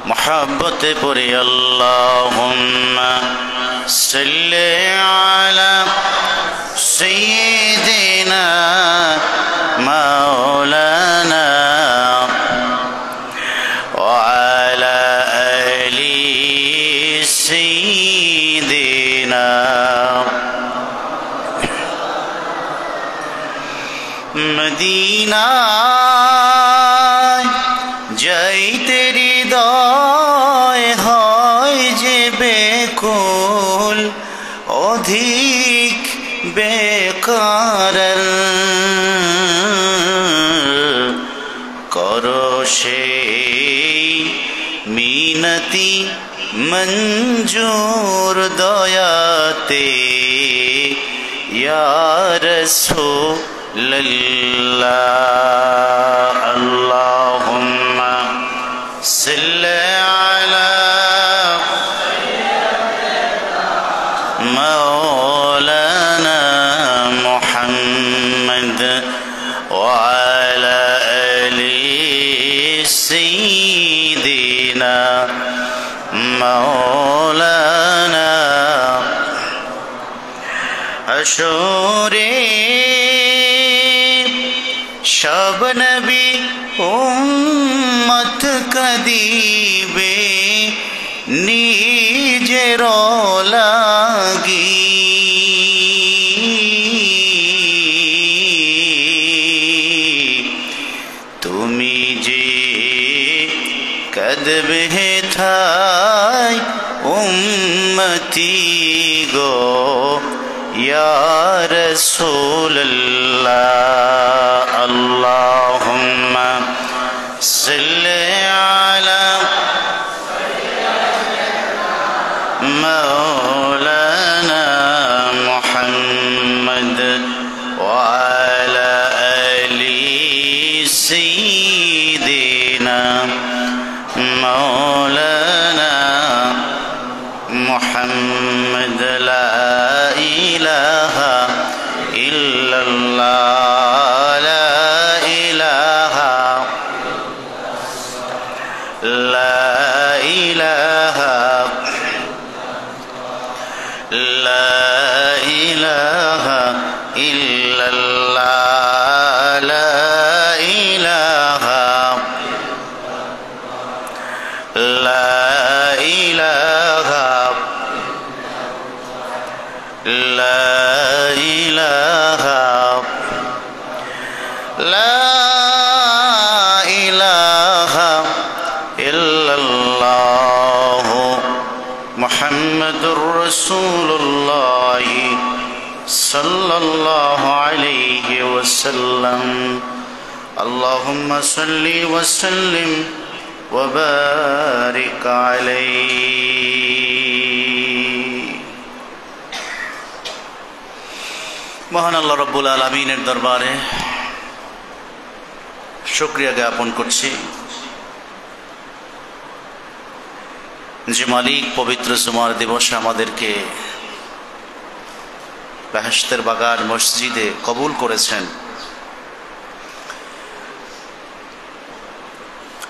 محبت پوری اللہم صلی علی سیدنا مولانا وعلى آل سيدنا مدینہ যাইতে হৃদয় হয় যে বেকুল অধিক বেকার করো সেই মিনতি মঞ্জুর দয়াতে ইয়া রাসূলুল্লাহ আল্লাহুম্মা সাল্লি আলা মাওলানা মুহাম্মদ ওয়া আলা আলি সাইয়্যিদিনা মাওলানা হাশরে সব নবী উম্মত কদিবে নিজের লাগি তুমি যে কদবে থাই উম্মতি গো ইয়া রাসূলুল্লাহ আল্লাহুম্মা সাল্লি আলা মাওলানা মুহাম্মদ ওয়া আলা আলি সাইয়্যিদিনা মাওলানা মুহাম্মদ লা ইলাহা ইল্লাল্লাহ লা ইলাহা লা ইলাহা লা ইলাহা ইল্লাল্লাহ লা ইলাহা লা ইলাহা লা ইলাহা লা ইলাহা ইল্লাল্লাহ মুহাম্মাদুর রাসূলুল্লাহ সাল্লাল্লাহু আলাইহি ওয়াসাল্লাম আল্লাহুম্মা সাল্লি ওয়া সাল্লিম ওয়া বারিক আলাইহি। মহান আল্লাহ রব্বুল আলামিনের দরবারে শুকরিয়া জ্ঞাপন করছি যে মালিক পবিত্র জুমার দিবসে আমাদেরকে বেহেশতের বাগান মসজিদে কবুল করেছেন।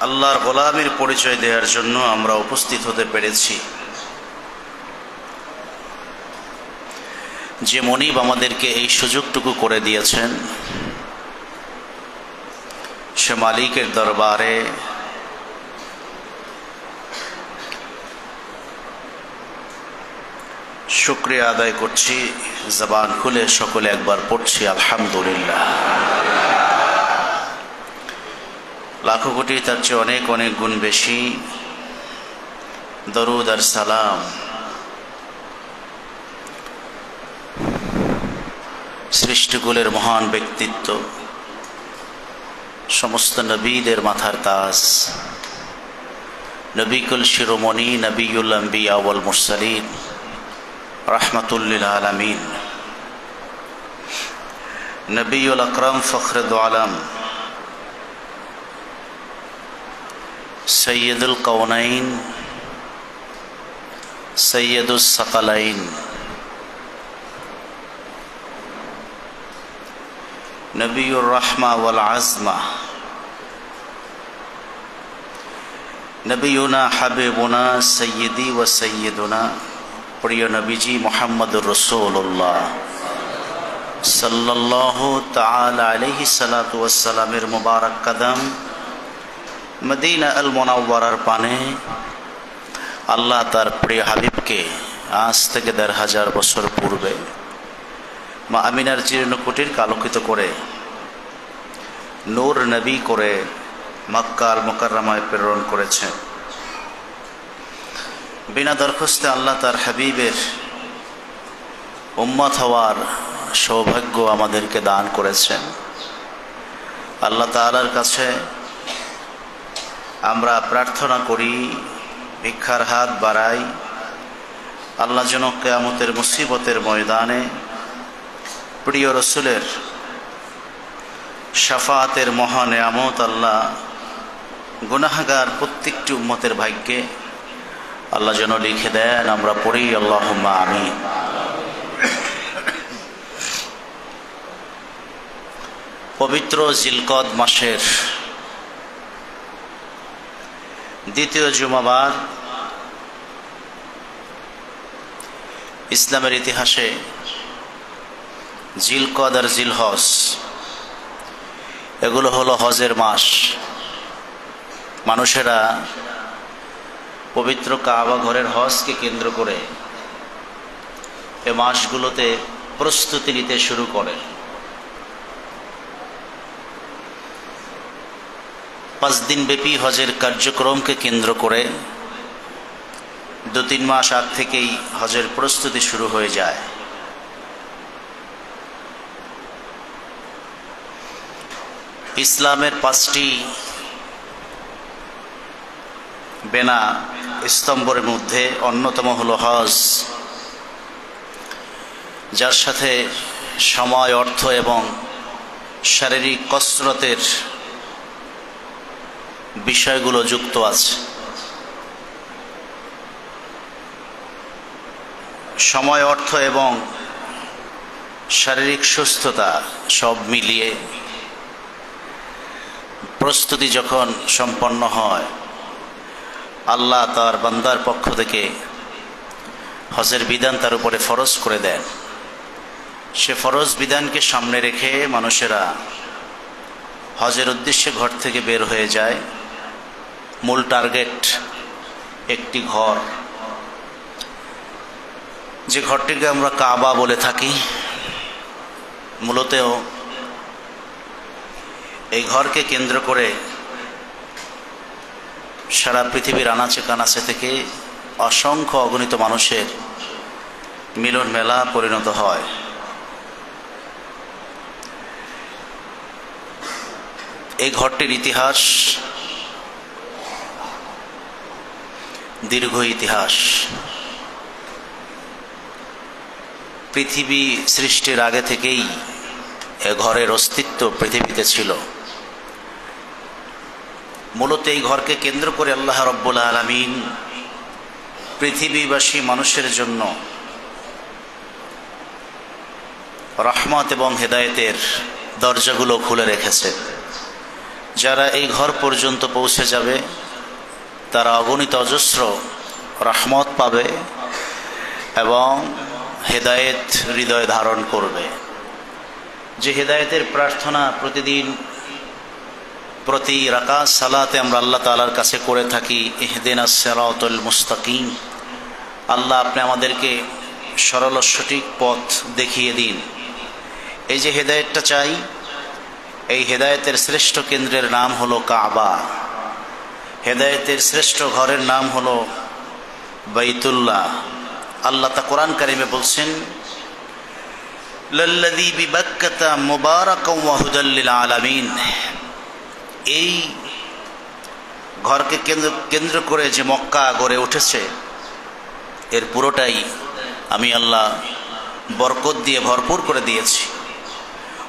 আল্লাহর গোলামীর পরিচয় দেওয়ার জন্য আমরা উপস্থিত হতে পেরেছি। যে মনিব আমাদেরকে এই সুযোগটুকু করে দিয়েছেন সে মালিকের দরবারে শুকরিয়া আদায় করছি। জবান খুলে সকলে একবার পড়ছি আলহামদুলিল্লাহ। লাখো কোটি তার চেয়ে অনেক অনেক গুণ বেশি দরুদ আর সালাম সৃষ্টিকুলের মহান ব্যক্তিত্ব, সমস্ত নবীদের মাথার তাজ, নবীকুল শিরোমণি, নবিউল আম্বিয়া ওয়াল মুরসালিন, রাহমাতুল লিল আলামিন, নবিউল আকরাম, ফখরে দো আলম, সৈয়দুল কওনাইন, সৈয়দুস সাকালাইন, নবিউর রহমা ওয়াল আজমা, নবিয়ুনা হাবিবুনা সৈয়দি ও সৈয়দুনা প্রিয় নবীজি মুহাম্মদুর রাসূলুল্লাহ সাল্লাল্লাহু তাআলা আলাইহি সাল্লাতু ওয়াসসালামের মুবারক কদম মদিনা আল মুনাওয়ারার পানে আল্লাহ তার প্রিয় হাবিবকে আজ থেকে ১৫০০ বছর পূর্বে মা আমিনার চিরকুটির আলোকিত করে নূর নবী করে মক্কা আল মুকাররমায় প্রেরণ করেছেন। বিনা দরখাস্তে আল্লাহ তার হাবিবের উম্মত হওয়ার সৌভাগ্য আমাদেরকে দান করেছেন। আল্লাহ তাআলার কাছে আমরা প্রার্থনা করি, ভিক্ষার হাত বাড়াই, আল্লাহ যেন কিয়ামতের মুসিবতের ময়দানে প্রিয় রসুলের শাফাআতের মহা নেয়ামত আল্লাহ গুনাহগার প্রত্যেকটি উম্মতের ভাগ্যে আল্লাহ যেন লিখে দেন। আমরা পড়ি আল্লাহুম্মা আমিন। পবিত্র জিলকদ মাসের দ্বিতীয় জুমাবার ইসলামের ইতিহাসে জিলকদ আর জিলহজ এগুলো হলো হজের মাস। মানুষেরা পবিত্র কাবা ঘরের হজকে কেন্দ্র করে এ মাসগুলোতে প্রস্তুতি নিতে শুরু করে। ৫ দিন ব্যাপী হজের কার্যক্রমকে কেন্দ্র করে ২-৩ মাস আগ থেকেই হজের প্রস্তুতি শুরু হয়ে যায়। ইসলামের ৫টি বেনা স্তম্ভের মধ্যে অন্যতম হলো হজ, যার সাথে সময়, অর্থ এবং শারীরিক কসরতের বিষয়গুলো যুক্ত আছে। সময়, অর্থ এবং শারীরিক সুস্থতা সব মিলিয়ে প্রস্তুতি যখন সম্পন্ন হয়, আল্লাহ তার বান্দার পক্ষ থেকে হজের বিধান তার উপরে ফরজ করে দেন। সে ফরজ বিধানকে সামনে রেখে মানুষেরা হজের উদ্দেশ্যে ঘর থেকে বের হয়ে যায়। মূল টার্গেট একটি ঘর, যে ঘরটিকে আমরা কাবা বলে থাকি। মূলত এই ঘরকে কেন্দ্র করে সারা পৃথিবীর আনাচে কানাচে থেকে অসংখ্য অগণিত মানুষের মিলন মেলা পরিণত হয়। এই ঘরটির ইতিহাস দীর্ঘ ইতিহাস। পৃথিবী সৃষ্টির আগে থেকেই এ ঘরের অস্তিত্ব পৃথিবীতে ছিল। মূলত এই ঘরকে কেন্দ্র করে আল্লাহ রাব্বুল আলামিন পৃথিবীবাসী মানুষের জন্য রহমত এবং হেদায়েতের দরজাগুলো খুলে রেখেছে। যারা এই ঘর পর্যন্ত পৌঁছে যাবে তারা অগণিত অজস্র রহমত পাবে এবং হেদায়েত হৃদয় ধারণ করবে। যে হেদায়েতের প্রার্থনা প্রতিদিন প্রতি রাকাত সালাতে আমরা আল্লাহ তাআলার কাছে করে থাকি, ইহদিনাস সিরাতাল মুস্তাকিম, আল্লাহ আপনি আমাদেরকে সরল সঠিক পথ দেখিয়ে দিন। এই যে হেদায়েতটা চাই, এই হেদায়েতের শ্রেষ্ঠ কেন্দ্রের নাম হলো কাবা। হেদায়েতের শ্রেষ্ঠ ঘরের নাম হলো বাইতুল্লাহ। আল্লাহ তা কোরআন কারিমে বলছেন, লাল্লাযী বিবাক্কাতা মুবারাকাও ওয়া হুদাল লিল আলামিন। এই ঘরকে কেন্দ্র করে যে মক্কা গড়ে উঠেছে, এর পুরোটাই আমি আল্লাহ বরকত দিয়ে ভরপুর করে দিয়েছি।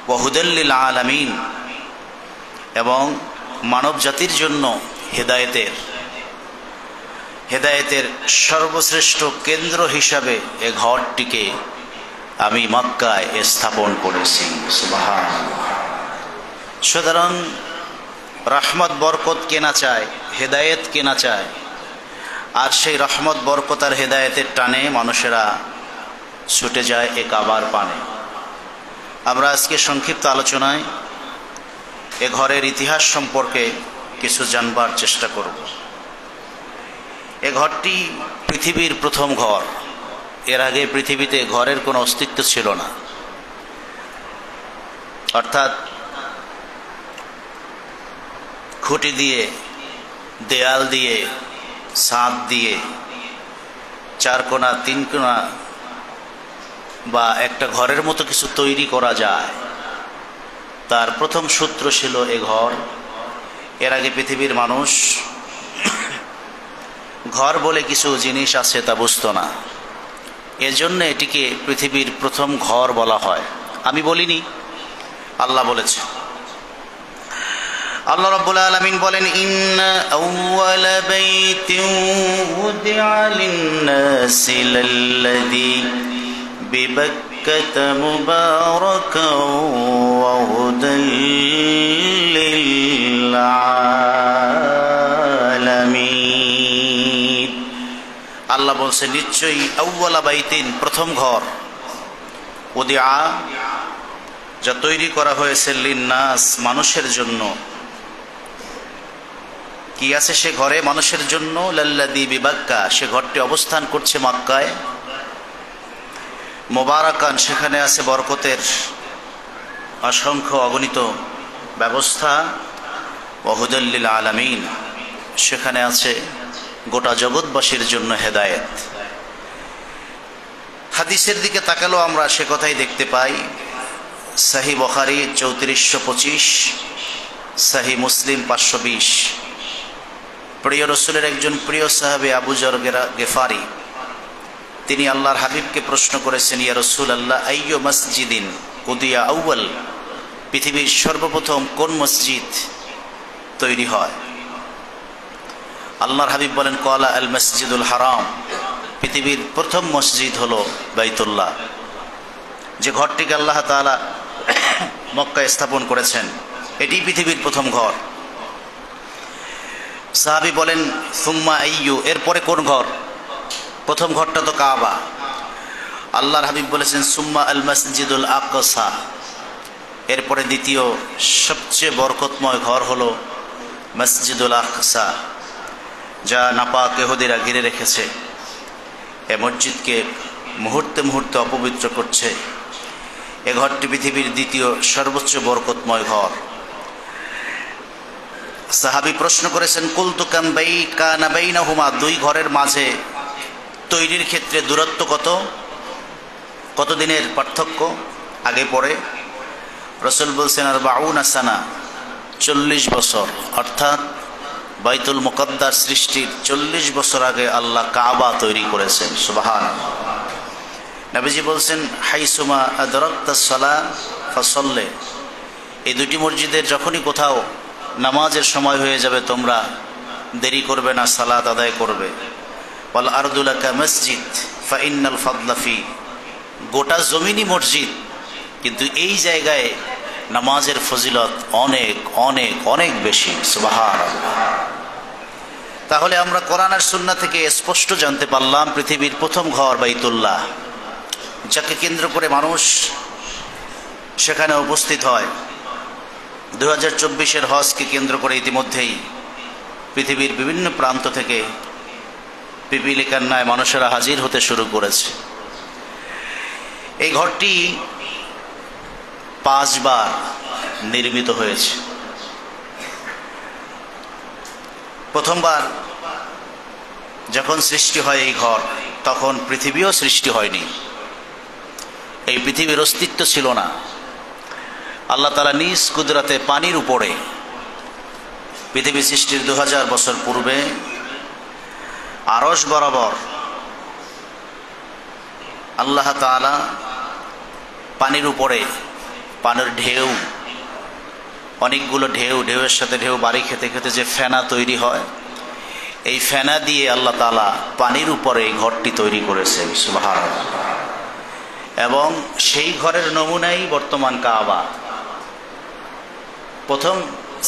ওয়া হুদাল লিল আলামিন, এবং মানব জাতির জন্য হেদায়েতের সর্বশ্রেষ্ঠ কেন্দ্র হিসাবে এ ঘরটিকে আমি মক্কায় স্থাপন করেছি। সুবহানাল্লাহ। সুতরাং রহমত বরকত কেনা চায়, হেদায়েত কেনা চায়, আর সেই রহমত বরকত আর হেদায়েতের টানে মানুষেরা ছুটে যায় এ কাবার পানে। আমরা আজকে সংক্ষিপ্ত আলোচনায় এ ঘরের ইতিহাস সম্পর্কে কিছু জানবার চেষ্টা করব। এ ঘরটি পৃথিবীর প্রথম ঘর। এর আগে পৃথিবীতে ঘরের কোনো অস্তিত্ব ছিল না, অর্থাৎ খুঁটি দিয়ে, দেয়াল দিয়ে, ছাদ দিয়ে, চার কোণা তিন কোণা বা একটা ঘরের মতো কিছু তৈরি করা যায়, তার প্রথম সূত্র ছিল এ ঘর। এর আগে পৃথিবীর মানুষ ঘর বলে কিছু জিনিস আছে তা বুঝতো না, এজন্য এটিকে পৃথিবীর প্রথম ঘর বলা হয়। আমি বলিনি, আল্লাহ বলেছে। আল্লাহ রাব্বুল আলামিন বলেন, ইন্না আউওয়ালা বাইতিন উদিআ লিন-নাসি লাল্লাযী বিবাক্কাতা মুবারাকান ওয়া হুদাল লিল-আলামিন। আল্লাহ বলছে, নিশ্চয়ই আউওয়ালা বাইতিন, প্রথম ঘর, উদিআ, যা তৈরি করা হয়েছে, লিন-নাস, মানুষের জন্য। কি আছে সে ঘরে মানুষের জন্য? লাল্লাযী বিবাক্কা, সে ঘরটি অবস্থান করছে মক্কায়। মুবারাকান, সেখানে আছে বরকতের অসংখ্য অগণিত ব্যবস্থা। ওয়া হুদাল লিল আলামিন, সেখানে আছে গোটা জগৎবাসীর জন্য হেদায়েত। হাদিসের দিকে তাকালেও আমরা সে কথাই দেখতে পাই। সহিহ বুখারী 3425, সহিহ মুসলিম 520। প্রিয় রসুলের একজন প্রিয় সাহাবী আবু যর গেফারি, তিনি আল্লাহর হাবিবকে প্রশ্ন করেছেন, ইয়া রাসূলুল্লাহ, আইয়ু মসজিদিন উদিয়া আউয়াল, পৃথিবীর সর্বপ্রথম কোন মসজিদ তৈরি হয়? আল্লাহর হাবিব বলেন, ক্বালা আল মসজিদুল হারাম, পৃথিবীর প্রথম মসজিদ হলো বাইতুল্লাহ, যে ঘরটিকে আল্লাহ তাআলা মক্কায় স্থাপন করেছেন, এটি পৃথিবীর প্রথম ঘর। সাহাবী বলেন, সুম্মা আইয়ু, এরপরে কোন ঘর? প্রথম ঘরটা তো কাবা। আল্লাহর হাবিব বলেছেন, সুম্মা আল মসজিদুল আকসা, এরপরে দ্বিতীয় সবচেয়ে বরকতময় ঘর হলো মসজিদুল আকসা, যা নাপাক ইহুদিরা ঘিরে রেখেছে। এ মসজিদকে মুহূর্তে মুহূর্তে অপবিত্র করছে। এ ঘরটি পৃথিবীর দ্বিতীয় সর্বোচ্চ বরকতময় ঘর। সাহাবী প্রশ্ন করেছেন, কুলতু কানা বাইনাহুমা, দুই ঘরের মাঝে তৈরির ক্ষেত্রে দূরত্ব কত দিনের পার্থক্য, আগে পরে? রাসূল বলছেন, 40 সানা, 40 বছর, অর্থাৎ বাইতুল মুকাদ্দাস সৃষ্টির 40 বছর আগে আল্লাহ কাবা তৈরি করেছেন। সুবহানাল্লাহ। নবীজি বলছেন, হাইসুমা আদরাকতাস সালাহ ফাসাল্লি, এই দুটি মসজিদের যখনই কোথাও নামাজের সময় হয়ে যাবে, তোমরা দেরি করবে না, সালাত আদায় করবে। ওয়াল আরদু লাকা মসজিদ ফা ইন্নাল ফাদলা ফি, গোটা জমিনই মসজিদ, কিন্তু এই জায়গায় নামাজের ফজিলত অনেক অনেক অনেক বেশি। সুবহানাল্লাহ। তাহলে আমরা কোরআন আর সুন্নাহ থেকে স্পষ্ট জানতে পারলাম, পৃথিবীর প্রথম ঘর বাইতুল্লাহ, যাকে কেন্দ্র করে মানুষ সেখানে উপস্থিত হয়। 2024-এর হজকে কেন্দ্র করে ইতিমধ্যেই পৃথিবীর বিভিন্ন প্রান্ত থেকে পিপিলিকান্নায় মানুষেরা হাজির হতে শুরু করেছে। এই ঘরটি 5 বার নির্মিত হয়েছে। প্রথমবার যখন সৃষ্টি হয় এই ঘর, তখন পৃথিবীও সৃষ্টি হয়নি, এই পৃথিবীর অস্তিত্ব ছিল না। আল্লাহ তাআলা নিজ কুদরতে পানির উপরে পৃথিবী সৃষ্টির 2000 বছর পূর্বে আরশ বরাবর আল্লাহ তাআলা পানির উপরে, পানির ঢেউ, অনেকগুলো ঢেউয়ের সাথে ঢেউ বাড়ি খেতে খেতে যে ফেনা তৈরি হয়, এই ফেনা দিয়ে আল্লাহ তাআলা পানির উপরে এই ঘরটি তৈরি করেছেন। সুবহানাল্লাহ। এবং সেই ঘরের নমুনাই বর্তমান কাবা। প্রথম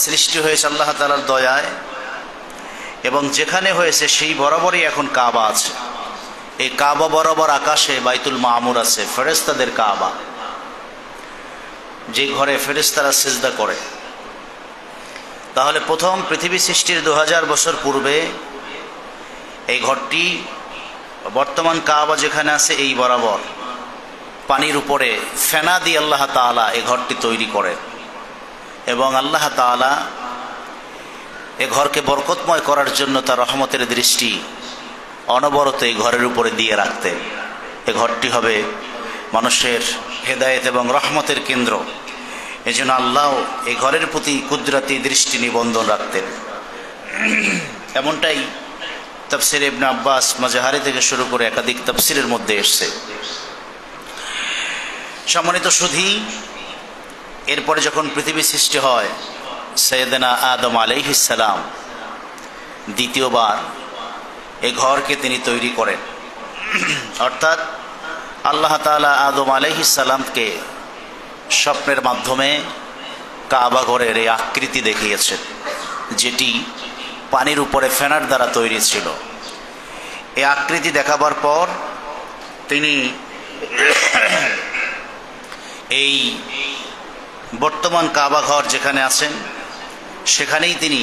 সৃষ্টি হয়েছে আল্লাহ তাআলার দয়ায়, এবং যেখানে হয়েছে সেই বরাবরই এখন কাবা আছে। এই কাবা বরাবর আকাশে বাইতুল মামুর আছে, ফেরেশতাদের কাবা, যে ঘরে ফেরেশতারা সিজদা করে। তাহলে প্রথম পৃথিবী সৃষ্টির 2000 বছর পূর্বে এই ঘরটি, বর্তমান কাবা যেখানে আছে এই বরাবর পানির উপরে ফেনা দিয়ে আল্লাহ তাআলা এই ঘরটি তৈরি করেন, এবং আল্লাহ তাআলা এ ঘরকে বরকতময় করার জন্য তার রহমতের দৃষ্টি অনবরত এই ঘরের উপরে দিয়ে রাখতেন। এ ঘরটি হবে মানুষের হেদায়েত এবং রহমতের কেন্দ্র। এই জন্য আল্লাহ এই ঘরের প্রতি কুদরতি দৃষ্টি নিবন্ধন রাখতেন। এমনটাই তাফসির ইবনে আব্বাস, মাজাহারি থেকে শুরু করে একাধিক তাফসিরের মধ্যে এসছে। সম্মানিত সুধী, এরপরে যখন পৃথিবী সৃষ্টি হয়, সাইয়েদনা আদম আলাইহিস সালাম দ্বিতীয়বার এই ঘরকে তিনি তৈরি করেন। অর্থাৎ আল্লাহ তাআলা আদম আলাইহিস সালামকে স্বপ্নের মাধ্যমে কাবা ঘরের এই আকৃতি দেখিয়েছেন, যেটি পানির উপরে ফেনার দ্বারা তৈরি ছিল। এই আকৃতি দেখাবার পর তিনি এই বর্তমান কাবা ঘর যেখানে আছেন সেখানেই তিনি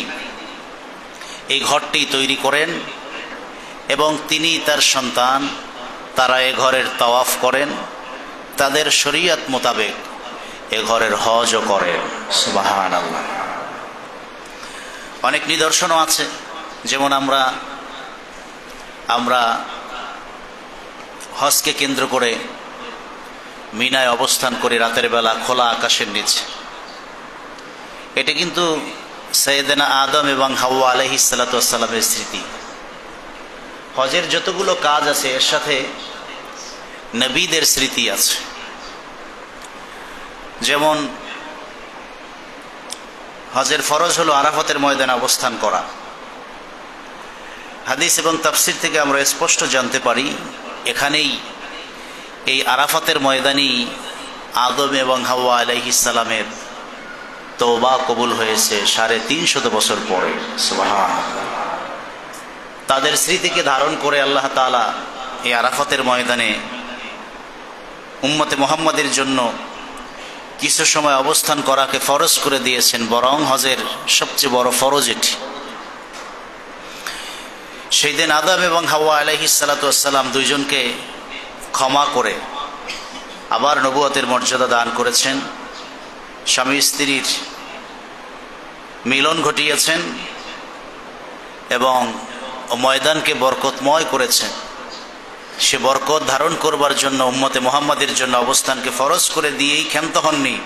এই ঘরটি তৈরি করেন, এবং তিনি তার সন্তান তারা এ ঘরের তাওয়াফ করেন, তাদের শরীয়ত মোতাবেক এ ঘরের হজও করেন। সুবহানাল্লাহ। অনেক নিদর্শনও আছে, যেমন আমরা হজকে কেন্দ্র করে মিনায় অবস্থান করি রাতের বেলা খোলা আকাশের নিচে। এটা কিন্তু সাইয়েদনা আদম এবং হাওয়া আলাইহিস সালাতু ওয়াস সালামের স্মৃতি। হজের যতগুলো কাজ আছে এর সাথে নবীদের স্মৃতি আছে। যেমন হজের ফরজ হলো আরাফাতের ময়দানে অবস্থান করা। হাদিস এবং তাফসির থেকে আমরা স্পষ্ট জানতে পারি, এখানেই এই আরাফাতের ময়দানেই আদম এবং হাওয়া আলাইহিস সালামের তওবা কবুল হয়েছে 350 বছর পরে। সুবহানাল্লাহ। তাদের স্মৃতিকে ধারণ করে আল্লাহ তাআলা এই আরাফাতের ময়দানে উম্মতে মুহাম্মাদের জন্য কিছু সময় অবস্থান করাকে ফরজ করে দিয়েছেন, বরং হজের সবচেয়ে বড় ফরজ এটি। সেই দিন আদম এবং হাওয়া আলাইহিস সালাতু ওয়াস সালাম দুইজনকে ক্ষমা করে আবার নবুয়তের মর্যাদা দান করেছেন, স্বামী স্ত্রীর মিলন ঘটিয়েছেন এবং ময়দানকে বরকতময় করেছেন। সে বরকত ধারণ করবার জন্য উম্মতে মুহাম্মাদের জন্য অবস্থানকে ফরজ করে দিয়েই ক্ষান্ত হননি।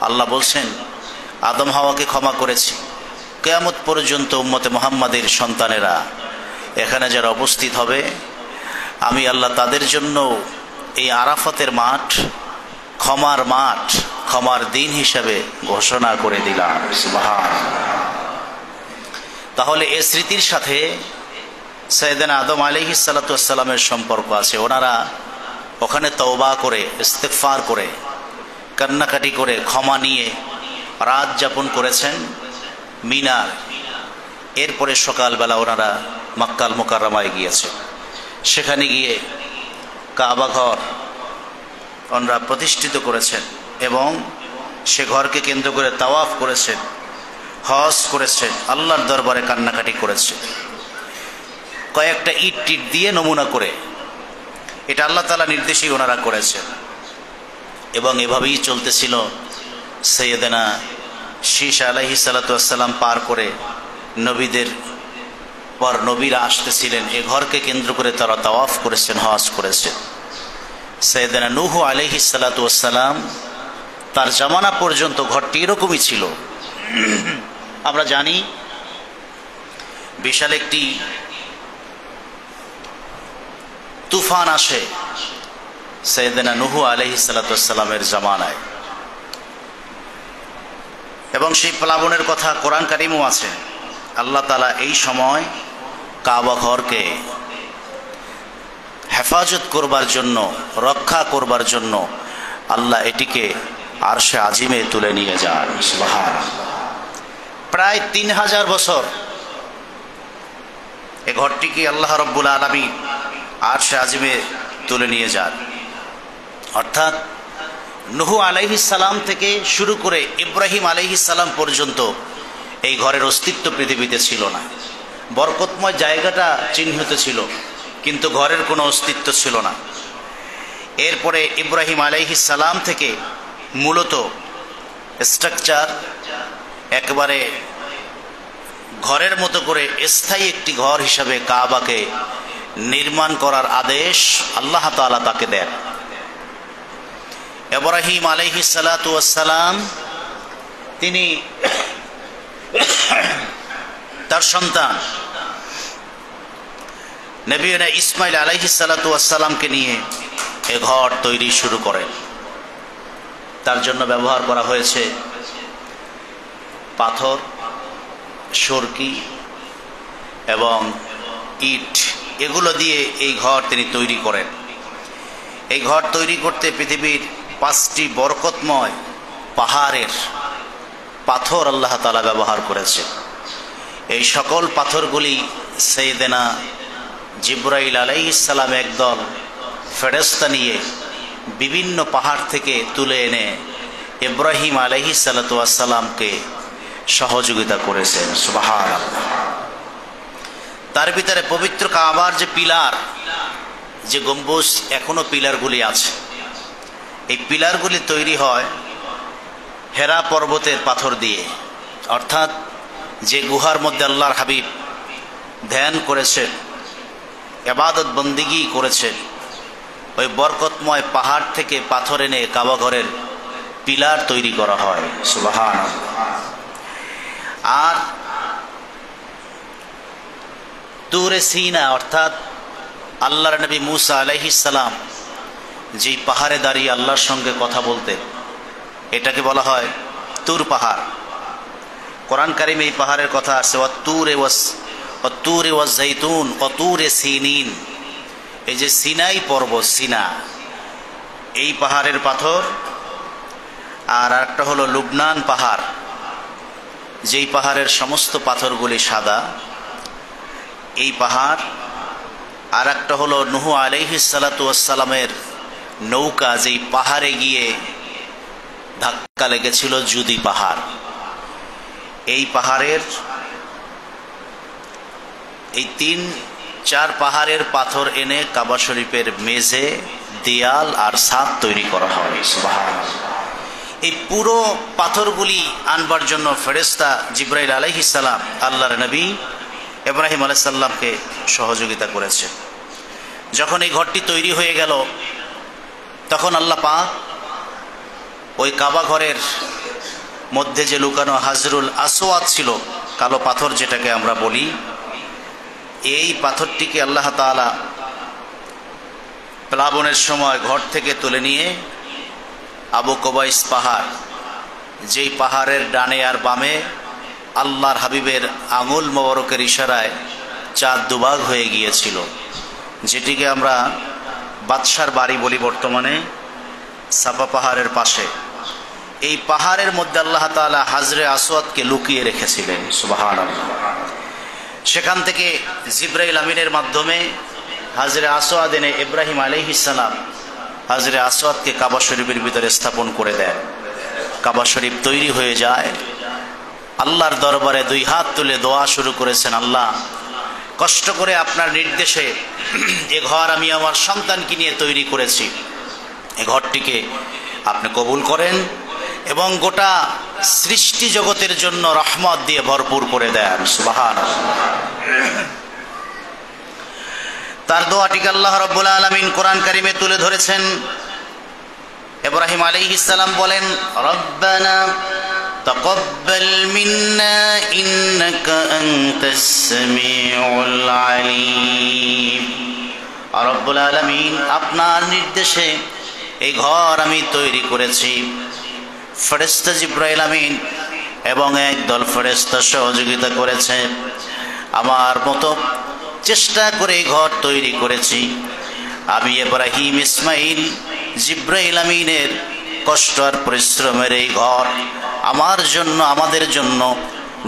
আল্লাহ বলছেন, আদম হাওয়াকে ক্ষমা করেছি, কিয়ামত পর্যন্ত উম্মতে মুহাম্মাদের সন্তানেরা এখানে যারা উপস্থিত হবে, আমি আল্লাহ তাদের জন্য এই আরাফাতের মাঠ ক্ষমার দিন হিসাবে ঘোষণা করে দিলাম। সুবহানাল্লাহ। তাহলে এই স্মৃতির সাথে সাইয়েদনা আদম আলাইহিস সালাতু ওয়াস সালামের সম্পর্ক আছে। ওনারা ওখানে তওবা করে, ইস্তেগফার করে, কান্নাকাটি করে, ক্ষমা নিয়ে রাত যাপন করেছেন মিনার। এরপরে সকালবেলা ওনারা মক্কাল মুকাররমায় গিয়েছে। সেখানে গিয়ে কাবা ঘর ওনারা প্রতিষ্ঠিত করেছেন এবং সে ঘরকে কেন্দ্র করে তাওয়াফ করেছেন, হজ করেছেন, আল্লাহর দরবারে কান্নাকাটি করেছেন। কয়েকটা ইট টিট দিয়ে নমুনা করে, এটা আল্লাহ তাআলা নির্দেশেই ওনারা করেছেন। এবং এভাবেই চলতেছিল। সাইয়েদনা শীশ আলাইহিস সালাতু ওয়াস সালাম পার করে নবীদের পর নবীরা আসতেছিলেন, এ ঘরকে কেন্দ্র করে তারা তাওয়াফ করেছেন, হজ করেছেন। সাইয়েদনা নূহ আলাইহিস সালাতু ওয়াস সালাম তার জামানা পর্যন্ত ঘরটি এরকমই ছিল। আমরা জানি বিশাল একটি তুফান আসে সাইয়েদনা নূহ আলাইহিস সালাতু ওয়াস সালামের জামানায়, এবং সেই প্লাবনের কথা কোরআন কারিমও আছে। আল্লাহ তাআলা এই সময় কাবা ঘরকে হেফাজত করবার জন্য, রক্ষা করবার জন্য আল্লাহ এটিকে আরশে আজিমে তুলে নিয়ে যান। সুবহানাল্লাহ। প্রায় 3000 বছর এই ঘরটিকে আল্লাহ রাব্বুল আলামিন আরশে আজিমে তুলে নিয়ে যান। অর্থাৎ নূহ আলাইহিস সালাম থেকে শুরু করে ইব্রাহিম আলাইহিস সালাম পর্যন্ত এই ঘরের অস্তিত্ব পৃথিবীতে ছিল না। বরকতময় জায়গাটা চিহ্নিত ছিল, কিন্তু ঘরের কোনো অস্তিত্ব ছিল না। এরপরে ইব্রাহিম আলাইহিস সালাম থেকে মূলত স্ট্রাকচার একেবারে ঘরের মতো করে স্থায়ী একটি ঘর হিসাবে কাবাকে নির্মাণ করার আদেশ আল্লাহ তাআলা তাকে দেন। ইব্রাহিম আলাইহিস সালাতু ওয়াস সালাম তিনি তার সন্তান নবীনা ইসমাইল আলাইহিস সালাতু ওয়াস সালামকে নিয়ে এ ঘর তৈরি শুরু করেন। তার জন্য ব্যবহার করা হয়েছে পাথর, সরকি এবং ইট, এগুলো দিয়ে এই ঘর তিনি তৈরি করেন। এই ঘর তৈরি করতে পৃথিবীর 5টি বরকতময় পাহাড়ের পাথর আল্লাহ তাআলা ব্যবহার করেছে। এই সকল পাথরগুলি সাইয়েদেনা জিবরাইল আলাইহিস সালাম একদল ফেরেশতা নিয়ে বিভিন্ন পাহাড় থেকে তুলে এনে ইব্রাহিম আলাইহিস সালাতু ওয়াস সালামকে সহযোগিতা করেছেন। সুবহানাল্লাহ। তার ভিতরে পবিত্র কাবার যে পিলার, যে গম্বুজ, এখনো পিলারগুলি আছে। এই পিলারগুলি তৈরি হয় হেরা পর্বতের পাথর দিয়ে, অর্থাৎ যে গুহার মধ্যে আল্লাহর হাবিব ধ্যান করেছেন, ইবাদত বন্দেগী করেছেন, ওই বরকতময় পাহাড় থেকে পাথর এনে কাবা ঘরের পিলার তৈরি করা হয়। সুবহানাল্লাহ। আর তুরে সিনা, অর্থাৎ আল্লাহর নবী মুসা আলাইহিস সালাম যেই পাহাড়ে দাঁড়িয়ে আল্লাহর সঙ্গে কথা বলতেন, এটাকে বলা হয় তুর পাহাড়। কোরআন কারিমে এই পাহাড়ের কথা আছে, তুরে ওয়াজ জাইতুন তুরে সিনিন। এই যে সিনাই পর্বত, সিনা, এই পাহাড়ের পাথর। আর একটা হলো লুবনান পাহাড়, যেই পাহাড়ের সমস্ত পাথরগুলি সাদা, এই পাহাড়। আর একটা হলো নূহ আলাইহিস সালাতু ওয়াস সালামের নৌকা, যেই পাহাড়ে গিয়ে ধাক্কা লেগেছিল, জুদি পাহাড়। এই পাহাড়ের এই 3-4 পাহাড়ের পাথর এনে কাবা শরীফের মেঝে, দেয়াল আর ছাদ তৈরি করা হয়। সুবহানাল্লাহ। এই পুরো পাথরগুলি আনবার জন্য ফেরেশতা জিবরাইল আলাইহিস সালাম আল্লাহর নবী ইব্রাহিম আলাইহিস সালামকে সহযোগিতা করেছে। যখন এই ঘরটি তৈরি হয়ে গেল, তখন আল্লাহ পাক ওই কাবা ঘরের মধ্যে যে লুকানো হাজরুল আসওয়াদ ছিল, কালো পাথর যেটাকে আমরা বলি, এই পাথরটিকে আল্লাহ তাআলা প্লাবনের সময় ঘর থেকে তুলে নিয়ে আবু কুবাইস পাহাড়, যেই পাহাড়ের ডানে আর বামে আল্লাহর হাবিবের আঙুল মোবারকের ইশারায় চাঁদ দুভাগ হয়ে গিয়েছিল, যেটিকে আমরা বাদশার বাড়ি বলি বর্তমানে, সাফা পাহাড়ের পাশে। এই পাহাড়ের মধ্যে আল্লাহ তাআলা হাজরে আসওয়াদকে লুকিয়ে রেখেছিলেন। সুবহানাল্লাহ। সেখান থেকে জিবরাইল আমিনের মাধ্যমে হাজরে আসওয়াদ এনে ইব্রাহিম আলাইহিস সালাম হাজরে আসওয়াদকে কাবা শরীফের ভিতরে স্থাপন করে দেন। কাবা শরীফ তৈরি হয়ে যায়। আল্লাহর দরবারে 2 হাত তুলে দোয়া শুরু করেছেন, আল্লাহ, কষ্ট করে আপনার নির্দেশে এ ঘর আমি আমার সন্তানকে নিয়ে তৈরি করেছি, এ ঘরটিকে আপনি কবুল করেন এবং গোটা সৃষ্টি জগতের জন্য রহমত দিয়ে ভরপুর করে দেন। সুবহানাল্লাহ। তার দোয়াটিকে আল্লাহ রাব্বুল আলামিন কোরআন কারিমে তুলে ধরেছেন। ইব্রাহিম আলাইহিস সালাম বলেন, রব্বানা তাকাব্বাল মিন্না ইন্নাকা আনতাস সামিউল আলিম। রব্বুল আলামিন, আপনার নির্দেশে এই ঘর আমি তৈরি করেছি। ফেরেশতা জিবরাইল আমিন এবং একদল ফেরেশতা সহযোগিতা করেছে। আমার মতো চেষ্টা করে এই ঘর তৈরি করেছি। আমি ইব্রাহিম, ইসমাইল, জিবরাইল আমিনের কষ্ট আর পরিশ্রমের এই ঘর আমার জন্য, আমাদের জন্য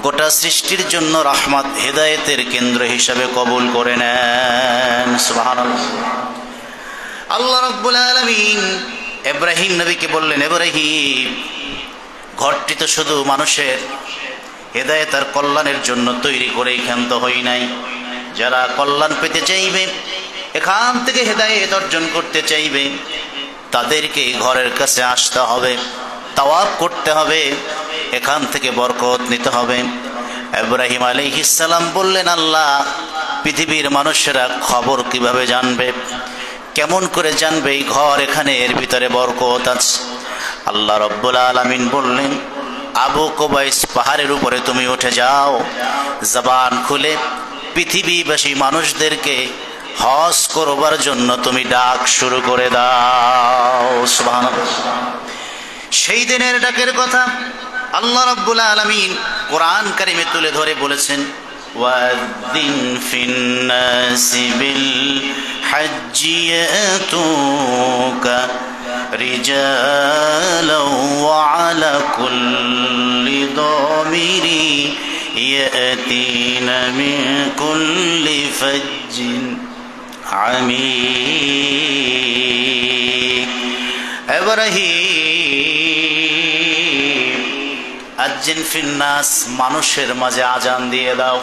গোটা সৃষ্টির জন্য রহমত হেদায়েতের কেন্দ্র হিসাবে কবুল করে নেন। সুবহানাল্লাহ। আল্লাহ রাব্বুল আলামিন ইব্রাহিম নবীকে বললেন, ইব্রাহিম, ঘরটি তো শুধু মানুষের হেদায়েত আর কল্যাণের জন্য তৈরি করেই ক্ষান্ত হই নাই। যারা কল্যাণ পেতে চাইবে, এখান থেকে হেদায়েত অর্জন করতে চাইবে, তাদেরকে ঘরের কাছে আসতে হবে, তাওয়াফ করতে হবে, এখান থেকে বরকত নিতে হবে। ইব্রাহিম আলাইহিস সালাম বললেন, আল্লাহ, পৃথিবীর মানুষেরা খবর কিভাবে জানবে, কেমন করে জানবে এই ঘর এখানে, এর ভিতরে বরকত আছে? আল্লাহ রাব্বুল আলামিন বললেন, আবু কুবাইস, পাহাড়ের উপরে তুমি উঠে যাও, জবান খুলে পৃথিবীবাসী মানুষদেরকে হজ করবার জন্য তুমি ডাক শুরু করে দাও। সুবহানাল্লাহ। সেই দিনের ডাকের কথা আল্লাহ রাব্বুল আলামিন কোরআন কারিমে তুলে ধরে বলেছেন, ওয়াযিন ফিন্নাসি বিল হাজ্জি ইয়াতুকা রিজালাও ওয়া আলা কুল্লি দামিরি ইয়াতিনা মিন কুল্লি ফাজ্জিন আমিক। ইব্রাহিম, আযিন ফিন্নাস, মানুষের মাঝে আজান দিয়ে দাও,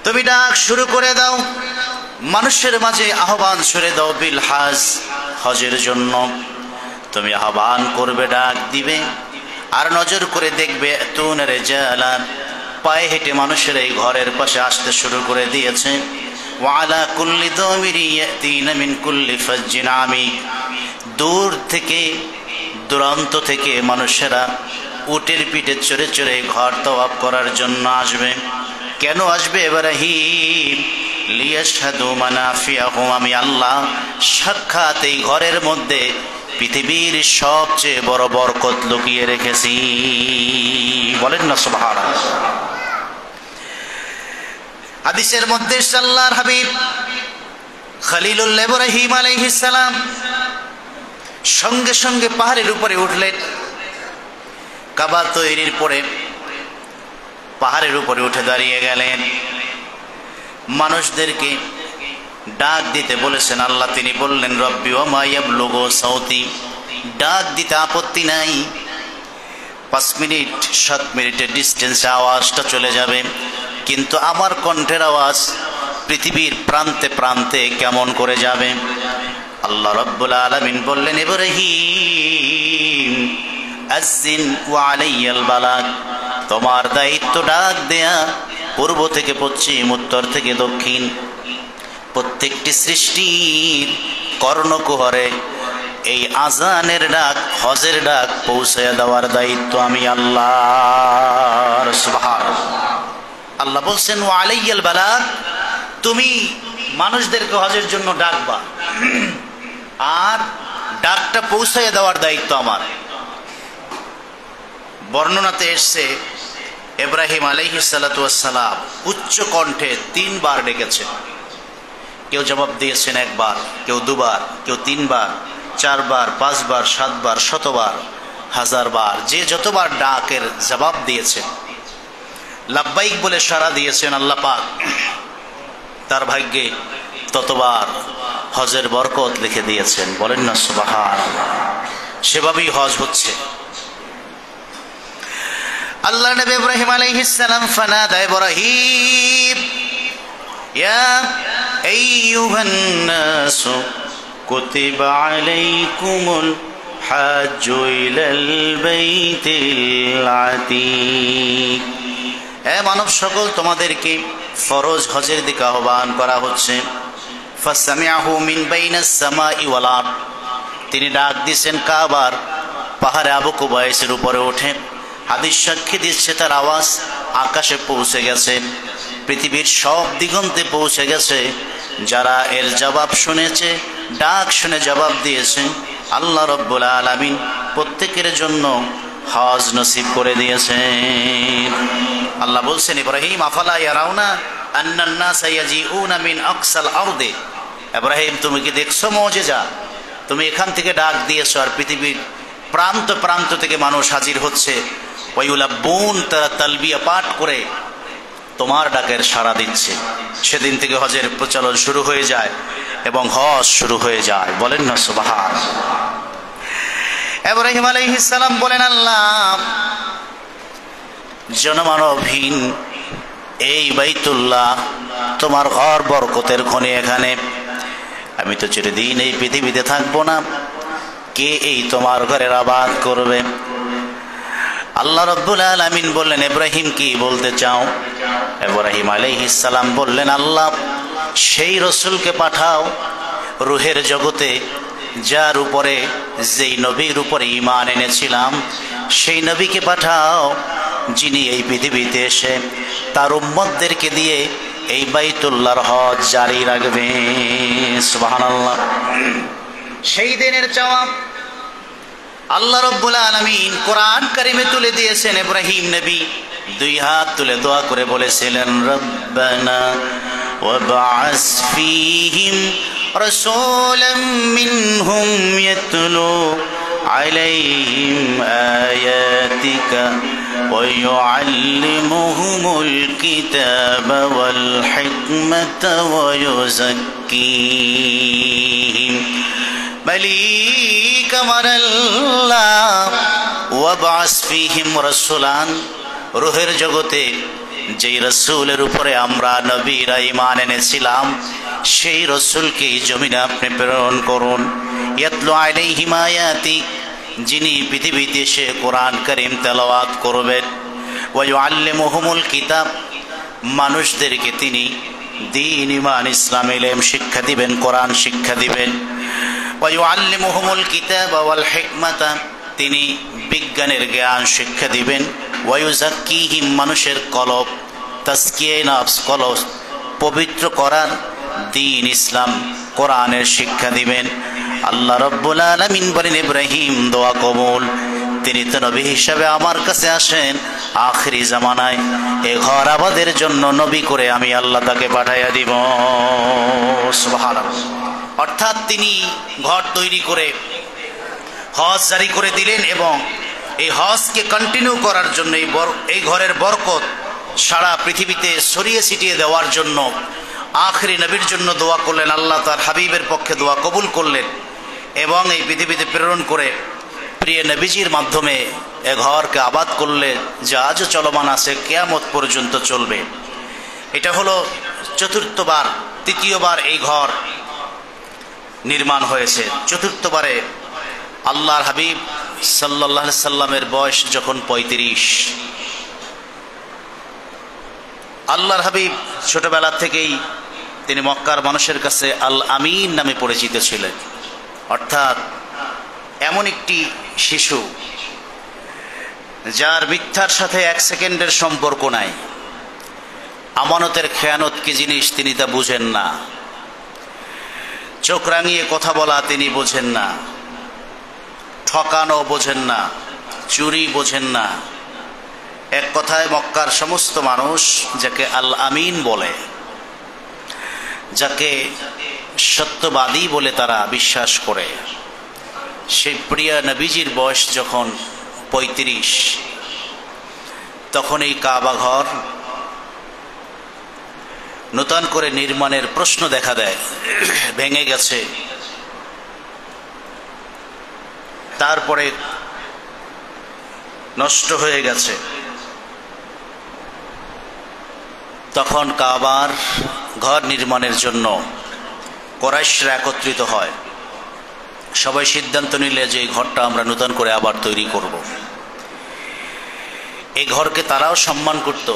তুমি ডাক শুরু করে দাও, মানুষের মাঝে আহ্বান ছড়ে দাও, বিল হজ, হজের জন্য তুমি আহ্বান করবে, ডাক দিবে, আর নজর করে দেখবে তুন রিজালা, পায়ে হেঁটে মানুষের এই ঘরের পাশে আসতে শুরু করে দিয়েছে। ওয়া আলা কুল্লি দামিরি ইয়াতিনা মিন কুল্লি ফাজ্জিন আমিক, দূর থেকে দূরান্ত থেকে মানুষেরা উটের পিঠে চড়ে চড়ে ঘর তাওয়াফ করার জন্য আসবে। কেন আসবে ইব্রাহিম? লিয়াশহাদু মানাফিআহুম, আমি আল্লাহ সাক্ষাৎ এই ঘরের মধ্যে পৃথিবীর সবচেয়ে বড় বরকত লুকিয়ে রেখেছি। বলেন না সুবহানাল্লাহ। হাদিসের মধ্যে আল্লাহর হাবিব খলিলুল্লাহ ইব্রাহিম আলাইহিস সালাম সঙ্গে সঙ্গে পাহাড়ের উপরে উঠলেন। কাবা তৈরির পরে পাহাড়ের উপরে উঠে দাঁড়িয়ে গেলেন, মানুষদেরকে ডাক দিতে বলেছেন আল্লাহ। তিনি বললেন, রব্বি ওয়া মা ইয়াবলুগু সাউতি, ডাক দিতে আপত্তি নাই, 5 মিনিট 7 মিনিটের ডিস্টেন্সে আওয়াজটা চলে যাবে, কিন্তু আমার কণ্ঠের আওয়াজ পৃথিবীর প্রান্তে প্রান্তে কেমন করে যাবে? আল্লাহ রাব্বুল আলামিন বললেন, ইব্রাহিম, আযিন ওয়া আলাইয়াল বালাগ, তোমার দায়িত্ব ডাক দেয়া, পূর্ব থেকে পশ্চিম, উত্তর থেকে দক্ষিণ, প্রত্যেকটি সৃষ্টির কর্ণকুহরে এই আজানের ডাক, হজের ডাক পৌঁছায়া দেওয়ার দায়িত্ব আমি আল্লাহর। সুবহানাল্লাহ। আল্লাহ বলছেন, ওয়া আলাইয়াল বালাগ, তুমি মানুষদেরকে হজের জন্য ডাকবা, আর ডাকটা পৌঁছায়া দেওয়ার দায়িত্ব আমার। বর্ণনাতে এসছে ইব্রাহিম আলাইহিস সালাতু ওয়াস সালাম উচ্চ কণ্ঠে 3 বার ডেকেছেন। কেউ জবাব দিয়েছেন 1 বার, কেউ 2 বার, কেউ 3 বার, 4 বার, 5 বার, 7 বার, 100 বার, 1000 বার, যে যতবার ডাকের জবাব দিয়েছেন, লাব্বাইক বলে সাড়া দিয়েছেন, আল্লাহ পাক তার ভাগ্যে ততবার হজের বরকত লিখে দিয়েছেন। বলেন না সুবহানাল্লাহ। সেভাবেই হজ হচ্ছে। আল্লাহ নবী ইব্রাহিম আলাইহিস সালাম ফানাদা ইব্রাহিম, ইয়া আইয়ুহান নাস কুতিবা আলাইকুমুল হাজ্জু ইলাল বাইতিল আতীক, হে মানব সকল, তোমাদেরকে ফরজ হজের দিকে আহ্বান করা হচ্ছে। ফাসামিআহু মিন বাইনাস সামাই ওয়াল আরদ, তিনি ডাক দিয়েছেন কাবার পাহাড়ে আবু কুবাইসের উপরে ওঠে। হাদিস সাক্ষী দিচ্ছে তার আওয়াজ আকাশে পৌঁছে গেছে, পৃথিবীর সব দিগন্তে পৌঁছে গেছে। যারা এর জবাব শুনেছে, ডাক শুনে জবাব দিয়েছে, আল্লাহ রাব্বুল আলামিন প্রত্যেকের জন্য হজ নসিব করে দিয়েছেন। আল্লাহ বলছেন, ইব্রাহিম, আফালা ইয়ারাউনা আন্নান নাসা ইয়াজিউনা মিন আকসাল আরদি, ইব্রাহিম, তুমি কি দেখছো মুজিজা? তুমি এখান থেকে ডাক দিয়েছো আর পৃথিবীর প্রান্ত প্রান্ত থেকে মানুষ হাজির হচ্ছে, ওয়ায়ুলাব্বুন, তারা তালবিয়া পাঠ করে তোমার ডাকের সাড়া দিচ্ছে। সেদিন থেকে হজের প্রচলন শুরু হয়ে যায় এবং হজ শুরু হয়ে যায়। বলেন না সুবহানাল্লাহ। ইব্রাহিম আলাইহিস সালাম বলেন, আল্লাহ, জনমানবহীন এই বাইতুল্লাহ তোমার ঘর, বরকতের খনি এখানে, আমি তো চিরদিন এই পৃথিবীতে থাকবো না, কে এই তোমার ঘরের আবাদ করবে? আল্লাহ রাব্বুল আলামিন বললেন, ইব্রাহিম কি বলতে চাও? ইব্রাহিম আলাইহিস সালাম বললেন, আল্লাহ, সেই রসুলকে পাঠাও রূহের জগতে, যার উপরে, যেই নবীর উপরে ঈমান এনেছিলাম, সেই নবীকে পাঠাও, যিনি এই পৃথিবীতে এসে তার উম্মতদেরকে দিয়ে এই বাইতুল্লাহর হজ জারি রাখবে। সুবহানাল্লাহ। সেই দিনের চাওয়া আল্লাহ রাব্বুল আলামিন কোরআন কারিমে তুলে দিয়েছেন। ইব্রাহিম নবী দুই হাত তুলে দোয়া করে বলেছিলেন, রব্বানা ওয়াবআস ফীহিম রাসূলাম মিনহুম ইয়াতলু আলাইহিম আয়াতিকা ওয়া ইউআল্লিমুহুমুল কিতাবা ওয়াল হিকমাতা ওয়া ইউযাক্কিহিম। মালিক আমার আল্লাহ, ওয়াবআস ফীহিম রাসূলান, রূহের জগতে যেই রসুলের উপরে আমরা নবীরা ঈমান এনেছিলাম, সেই রসুলকে জমিনে আপনি প্রেরণ করুন। ইয়াতলু আলাইহিম আয়াতি, যিনি পৃথিবীতে এসে কোরআন কারীম তেলাওয়াত করবেন। ওয়া ইউআল্লিমুহুমুল কিতাব, মানুষদেরকে তিনি দ্বীন, ঈমান, ইসলাম, ইলম শিক্ষা দিবেন, কোরআন শিক্ষা দিবেন। ওয়া ইউআল্লিমুহুমুল কিতাবা ওয়াল হিকমাতা, তিনি বিজ্ঞানের জ্ঞান শিক্ষা দিবেন। ওয়া ইউযাক্কিহিম, মানুষের কলব, তাজকিয়ে নফস, কলব পবিত্র করার দ্বীন, ইসলাম, কোরআনের শিক্ষা দিবেন। আল্লাহ রাব্বুল আলামিন বলেন, ইব্রাহিম দোয়া কবুল। তিনি তো নবী হিসাবে আমার কাছে আসেন আখিরি জামানায়, এ ঘর আবাদের জন্য নবী করে আমি আল্লাহ তাকে পাঠাইয়া দিব। সুবহানাল্লাহ। অর্থাৎ তিনি ঘর তৈরি করে হজ জারি করে দিলেন এবং এই হজকে কন্টিনিউ করার জন্য এই ঘরের বরকত সারা পৃথিবীতে ছড়িয়ে ছিটিয়ে দেওয়ার জন্য আখিরি নবীর জন্য দোয়া করলেন। আল্লাহ তার হাবিবের পক্ষে দোয়া কবুল করলেন এবং এই পৃথিবীতে প্রেরণ করে প্রিয় নবীজির মাধ্যমে এ ঘরকে আবাদ করলে, যা আজও চলমান আছে, কিয়ামত পর্যন্ত চলবে। এটা হলো চতুর্থবার, তৃতীয়বার এই ঘর নির্মাণ হয়েছে। চতুর্থবারে আল্লাহর হাবিব সাল্লাল্লাহু আলাইহি সাল্লামের বয়স যখন 35, আল্লাহর হাবিব ছোটবেলা থেকেই তিনি মক্কার মানুষের কাছে আল আমিন নামে পরিচিত ছিলেন। অর্থাৎ এমন একটি শিশু যার মিথ্যার সাথে এক সেকেন্ডের সম্পর্ক নাই। আমানতের খেয়ানত কি জিনিস তিনি তা বুঝেন না। চোখ রাঙিয়ে কথা বলা তিনি বোঝেন না, ঠকানো বোঝেন না, চুরি বোঝেন না। এক কথায় মক্কার সমস্ত মানুষ যাকে আল আমিন বলে, যাকে সত্যবাদী বলে তারা বিশ্বাস করে, সেই প্রিয় নবীজির বয়স যখন 35, তখন এই কাবা ঘর নতুন করে নির্মাণের প্রশ্ন দেখা দেয়। ভেঙে গেছে, তারপরে নষ্ট হয়ে গেছে। তখন কাবার ঘর নির্মাণের জন্য কুরাইশরা একত্রিত হয়। সবাই সিদ্ধান্ত নিলে যে এই ঘরটা আমরা নতুন করে আবার তৈরি করব। এই ঘরকে তারাও সম্মান করত।